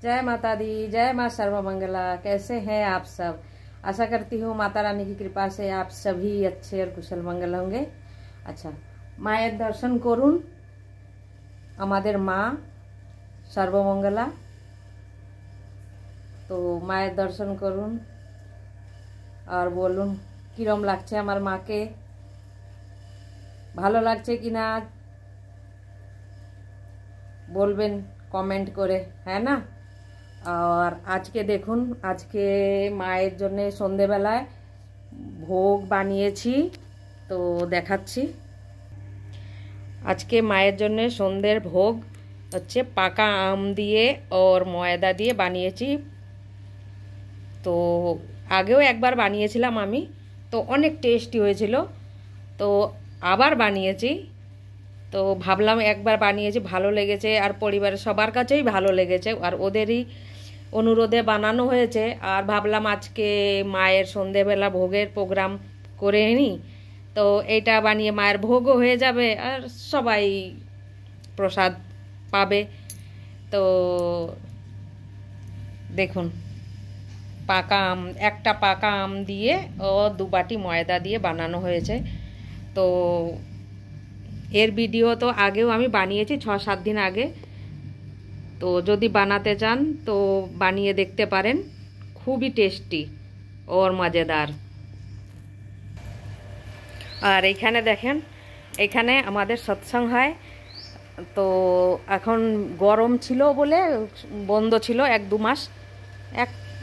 जय माता दी, जय माँ सर्वमंगला। कैसे हैं आप सब? आशा करती हूँ माता रानी की कृपा से आप सभी अच्छे और कुशल मंगल होंगे। अच्छा, माয়ের দর্শন করুন, আমাদের মা সর্বমঙ্গলা। তো মায়ের দর্শন করুন আর বলুন কিরম লাগছে আমার মাকে, ভালো লাগছে কিনা বলবেন কমেন্ট করে, হ্যাঁ না? আর আজকে দেখুন, আজকে মায়ের জন্য সন্ধেবেলায় ভোগ বানিয়েছি, তো দেখাচ্ছি। আজকে মায়ের জন্য সন্ধ্যের ভোগ হচ্ছে পাকা আম দিয়ে और ময়দা দিয়ে বানিয়েছি। তো আগেও একবার বানিয়েছিলাম আমি, তো অনেক টেস্টি হয়েছিল, তো আবার বানিয়েছি। তো ভাবলাম একবার বানিয়েছি, ভালো লেগেছে আর পরিবারের সবার কাছেই ভালো লেগেছে আর ওদেরই অনুরোধে বানানো হয়েছে। আর ভাবলাম আজকে মায়ের সন্ধেবেলা ভোগের প্রোগ্রাম করে নিই, তো এইটা বানিয়ে মায়ের ভোগও হয়ে যাবে আর সবাই প্রসাদ পাবে। তো দেখুন, পাকা আম, একটা পাকা আম দিয়ে ও 2 বাটি ময়দা দিয়ে বানানো হয়েছে। তো এর ভিডিও তো আগেও আমি বানিয়েছি 6-7 দিন আগে, তো যদি বানাতে চান তো বানিয়ে দেখতে পারেন, খুবই টেস্টি और মজাদার। আর এইখানে দেখেন, এখানে আমাদের সৎসঙ্গ হয়, তো এখন গরম ছিল বলে বন্ধ ছিল 1-2 মাস,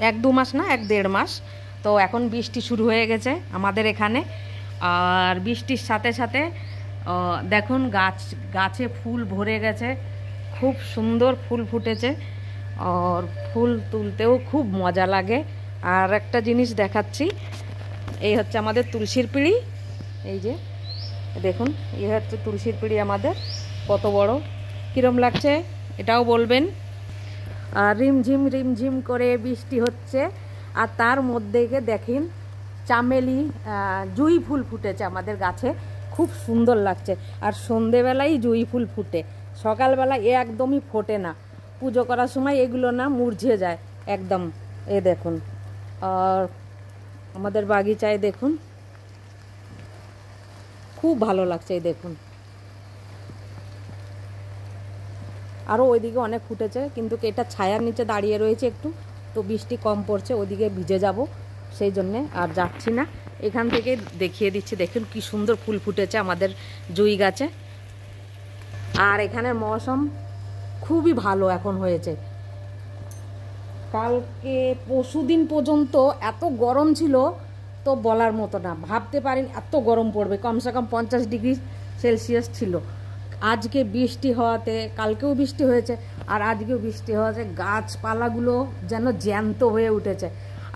1-2 মাস না 1-1.5 মাস। তো এখন বৃষ্টি শুরু হয়ে গেছে আমাদের এখানে, আর বৃষ্টির সাথে সাথে দেখুন গাছে ফুল ভরে গেছে, খুব সুন্দর ফুল ফুটেছে আর ফুল তুলতেও খুব মজা লাগে। আর একটা জিনিস দেখাচ্ছি, এই হচ্ছে আমাদের তুলসীর পিঁড়ি, এই যে দেখুন, এই হচ্ছে তুলসীর পিঁড়ি আমাদের, কত বড়, কীরম লাগছে এটাও বলবেন। আর রিমঝিম করে বৃষ্টি হচ্ছে, আর তার মধ্যে দেখেন চামেলি জুঁই ফুল ফুটেছে আমাদের গাছে, খুব সুন্দর লাগছে। আর সন্ধেবেলায় জুঁই ফুল ফুটে, সকালবেলা একদমই ফোটে না, পুজো করার সময় এগুলো না মুরঝে যায় একদম। এ দেখুন, আর আমাদের বাগিচায় দেখুন খুব ভালো লাগছে, এই দেখুন। আরও ওইদিকে অনেক ফুটেছে, কিন্তু এটা ছায়ার নিচে দাঁড়িয়ে রয়েছে একটু, তো বৃষ্টি কম পড়ছে, ওদিকে ভিজে যাব সেই জন্যে আর যাচ্ছি না, এখান থেকে দেখিয়ে দিচ্ছি। দেখুন কি সুন্দর ফুল ফুটেছে আমাদের জুঁই গাছে। আর এখানের মৌসুম খুবই ভালো এখন হয়েছে। কালকে পরশুদিন পর্যন্ত এত গরম ছিল, তো বলার মতো না, ভাবতে পারিনি এত গরম পড়বে, কমসে কম 50 ডিগ্রি সেলসিয়াস ছিল। আজকে বৃষ্টি হওয়াতে, কালকেও বৃষ্টি হয়েছে আর আজকেও বৃষ্টি হওয়াতে গাছপালাগুলো যেন জ্যান্ত হয়ে উঠেছে।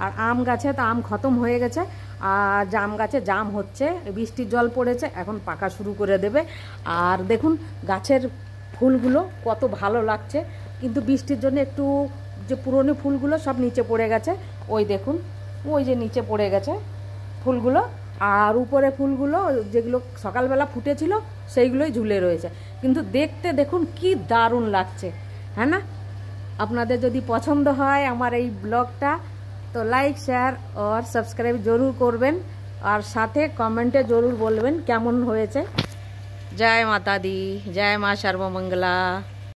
আর আম গাছে তো আম খতম হয়ে গেছে, আর জাম গাছে জাম হচ্ছে, বৃষ্টির জল পড়েছে, এখন পাকা শুরু করে দেবে। আর দেখুন গাছের ফুলগুলো কত ভালো লাগছে, কিন্তু বৃষ্টির জন্য একটু যে পুরনো ফুলগুলো সব নিচে পড়ে গেছে, ওই দেখুন, ওই যে নিচে পড়ে গেছে ফুলগুলো। আর উপরে ফুলগুলো যেগুলো সকালবেলা ফুটেছিল সেইগুলোই ঝুলে রয়েছে, কিন্তু দেখতে দেখুন কি দারুণ লাগছে, হ্যাঁ না? আপনাদের যদি পছন্দ হয় আমার এই ব্লগটা, তো লাইক শেয়ার আর সাবস্ক্রাইব জরুর করবেন, আর সাথে কমেন্টে জরুর বলবেন কেমন হয়েছে। জয় মাতা দি, জয় মা সর্বমঙ্গলা।